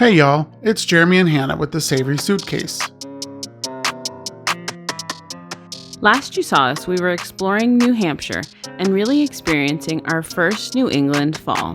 Hey y'all, it's Jeremy and Hannah with the Savory Suitcase. Last you saw us, we were exploring New Hampshire and really experiencing our first New England fall.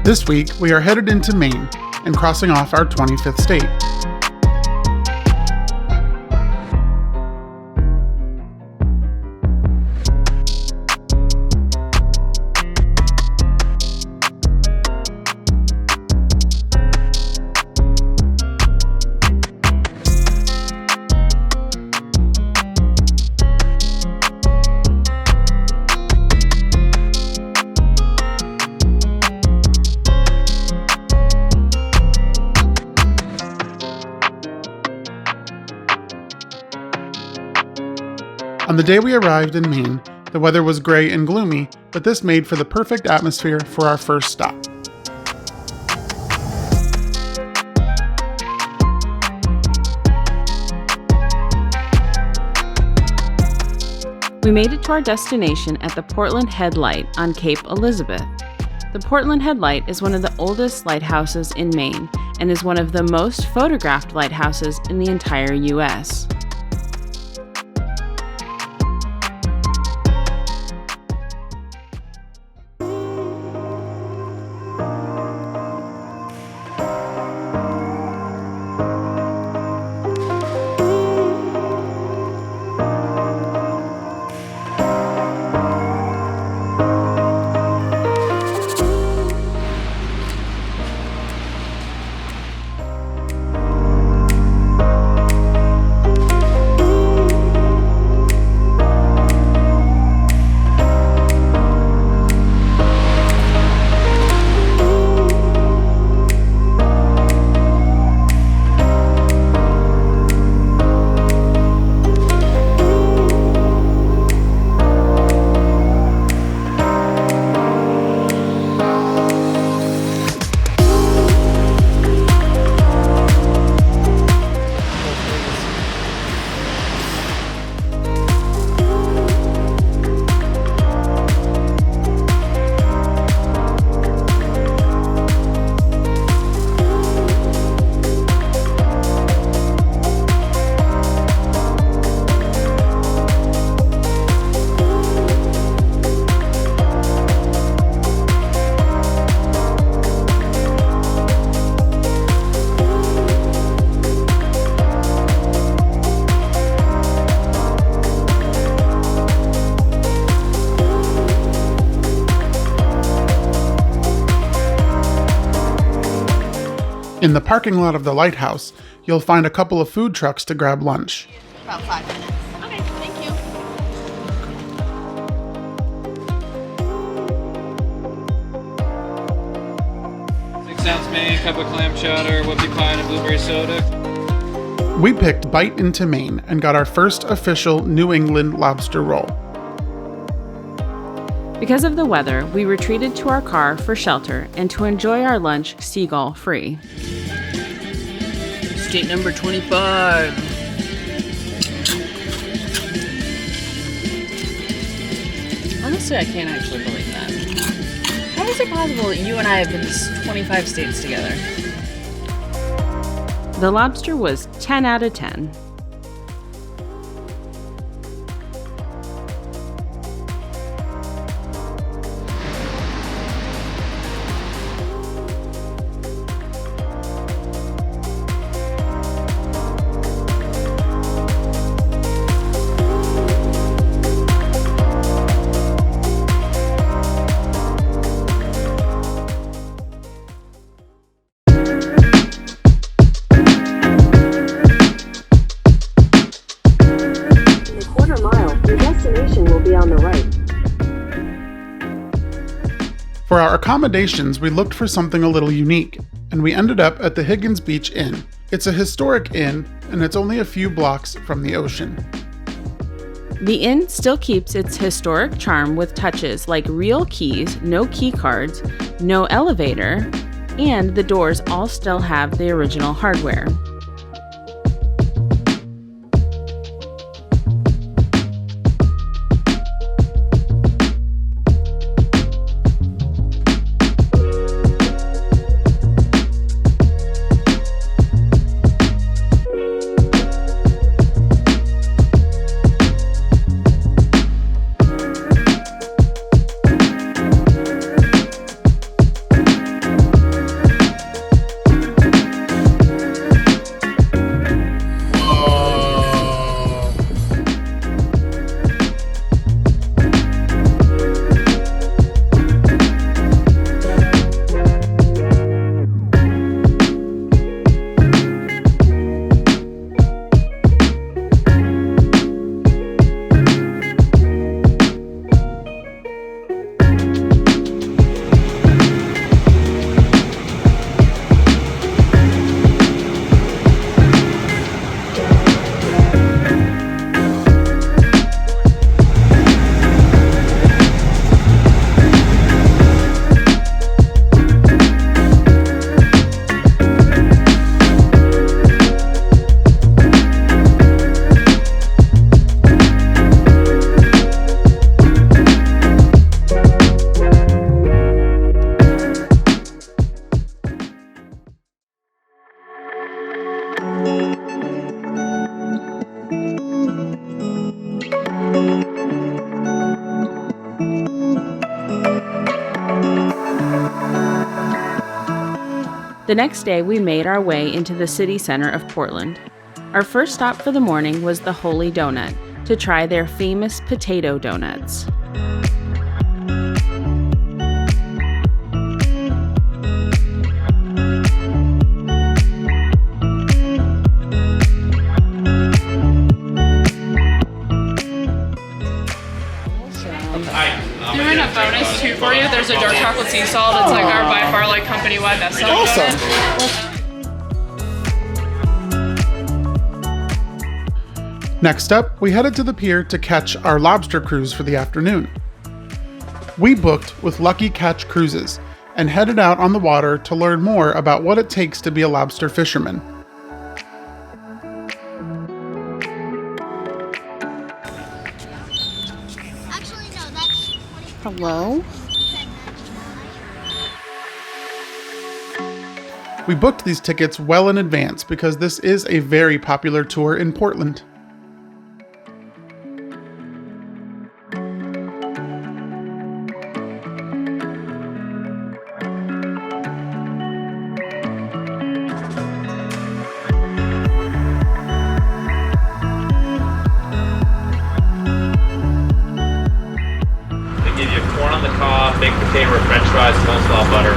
This week, we are headed into Maine and crossing off our 25th state. On the day we arrived in Maine, the weather was gray and gloomy, but this made for the perfect atmosphere for our first stop. We made it to our destination at the Portland Head Light on Cape Elizabeth. The Portland Head Light is one of the oldest lighthouses in Maine and is one of the most photographed lighthouses in the entire U.S. In the parking lot of the Lighthouse, you'll find a couple of food trucks to grab lunch. About 5 minutes. Okay, thank you. Six-ounce Maine, cup of clam chowder, whoopie pie, and a blueberry soda. We picked Bite into Maine and got our first official New England lobster roll. Because of the weather, we retreated to our car for shelter and to enjoy our lunch seagull-free. State number 25. Honestly, I can't actually believe that. How is it possible that you and I have been to 25 states together? The lobster was 10 out of 10. accommodations, we looked for something a little unique, and we ended up at the Higgins Beach Inn. It's a historic inn, and it's only a few blocks from the ocean. The inn still keeps its historic charm with touches like real keys, no key cards, no elevator, and the doors all still have the original hardware. The next day, we made our way into the city center of Portland. Our first stop for the morning was the Holy Donut to try their famous potato donuts. Doing a bonus too for you. There's a dark chocolate sea salt. It's like our by far like company-wide bestseller. Awesome. Next up, we headed to the pier to catch our lobster cruise for the afternoon. We booked with Lucky Catch Cruises and headed out on the water to learn more about what it takes to be a lobster fisherman. Actually, no, that's Hello? We booked these tickets well in advance because this is a very popular tour in Portland. Give you corn on the cob, baked potato or french fries, coleslaw, butter.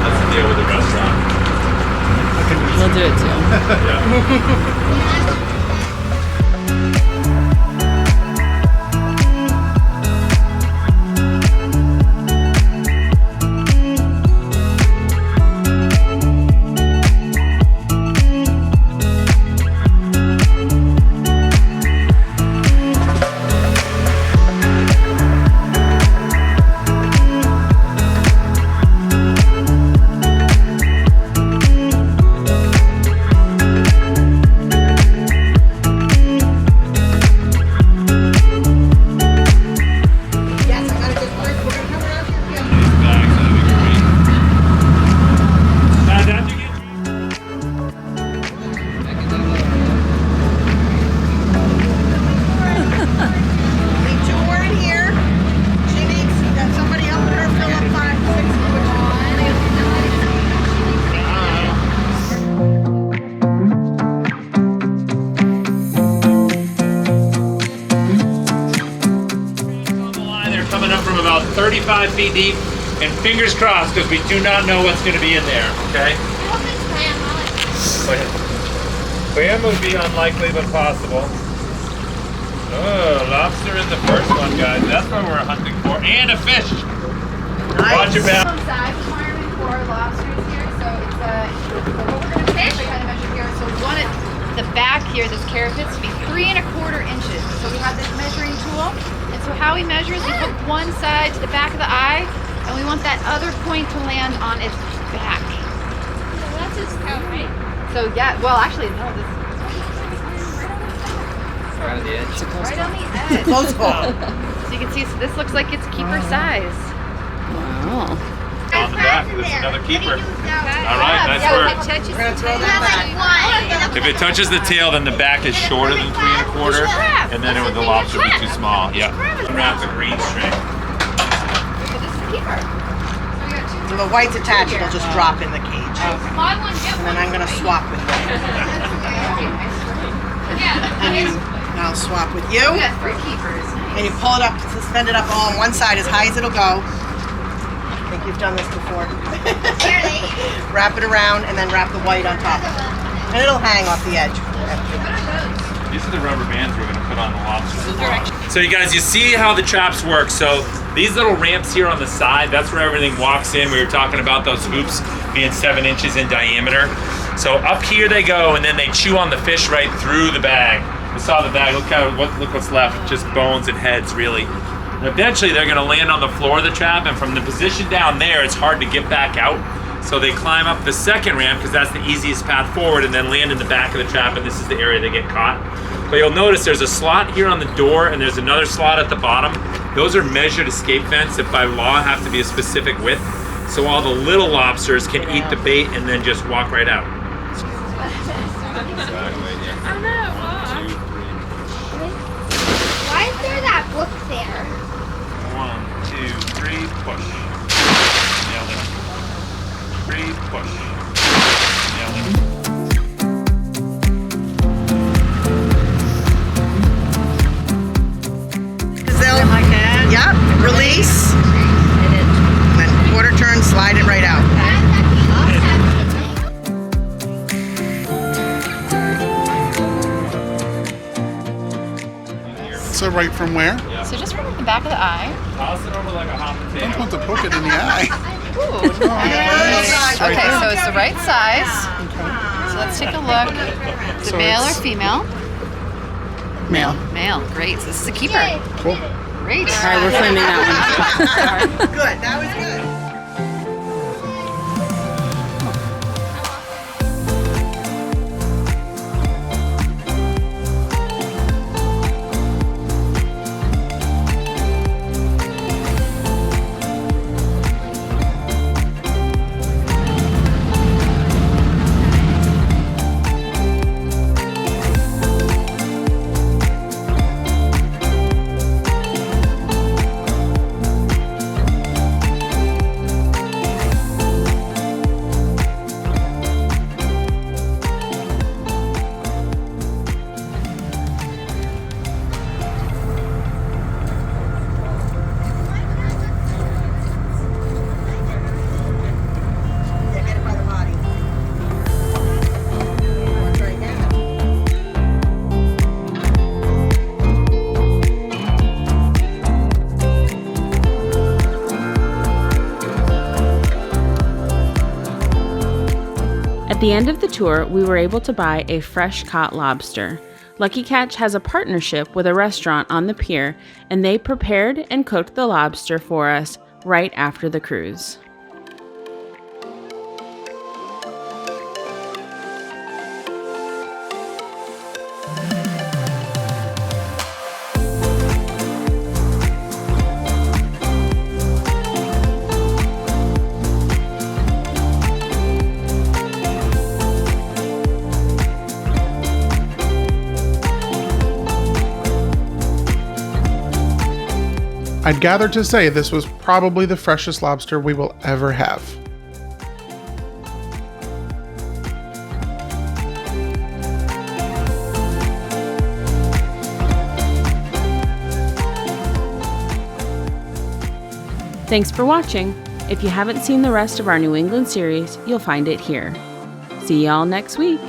That's the deal with the restaurant. We'll do it too. Yeah. Coming up from about 35 feet deep, and fingers crossed because we do not know what's going to be in there, okay? Clam would be unlikely but possible. Oh, lobster in the first one, guys. That's what we're hunting for. And a fish! Watch your back. Size requirement for lobsters here, so it's what we're gonna fish. I kind of measure here. So one at the back here, this carapet to be 3 1/4 inches. So we have this measuring tool, and so how we measure is we hook one side to the back of the eye, and we want that other point to land on its back. So that's its toe, right? So yeah, well actually no, this. Right on the edge. Right on the edge. Close call. So you can see, so this looks like it's keeper size. Wow. On the back, this is another keeper. All right, nice work. We're gonna throw that back. If it touches the tail, then the back is shorter than 3 1/4, and then the lobster will be too small. Yeah. Wrap the green string. So this is the keeper. So we got two. When the white's attached, it'll just drop in the cage. Small one, get And one. then I'm gonna swap with you. And I'll swap with you. We got 3 keepers. And you pull it up, suspend it up all on one side as high as it'll go. I think you've done this before. Wrap it around and then wrap the white on top of it. And it'll hang off the edge. These are the rubber bands we're going to put on the lobsters. So you guys, you see how the traps work. So these little ramps here on the side, that's where everything walks in. We were talking about those hoops being 7 inches in diameter. So up here they go, and then they chew on the fish right through the bag. We saw the bag, look what's left, just bones and heads really. And eventually they're gonna land on the floor of the trap, and from the position down there, it's hard to get back out. So they climb up the second ramp because that's the easiest path forward, and then land in the back of the trap, and this is the area they get caught. But you'll notice there's a slot here on the door, and there's another slot at the bottom. Those are measured escape vents that by law have to be a specific width. So all the little lobsters can eat the bait and then just walk right out. Why is there that book there? 1, 2, 3, push. Nailed it. 3, push. Nailed it. Like that? Yep. Release. And then quarter turn, slide it right out. So right from where? So just from the back of the eye. Toss it over like a hot I potato. don't want to poke it in the eye. Ooh. Right Okay, there. so it's the right size. So let's take a look. Is it So male or it's- female? Male. Male. Great. So this is a keeper. Cool. Great. All right, we're filming that one. Good. That was good. Get it by the body. Right now. At the end of the tour, we were able to buy a fresh caught lobster. Lucky Catch has a partnership with a restaurant on the pier, and they prepared and cooked the lobster for us right after the cruise. I'd gather to say this was probably the freshest lobster we will ever have. Thanks for watching. If you haven't seen the rest of our New England series, you'll find it here. See y'all next week.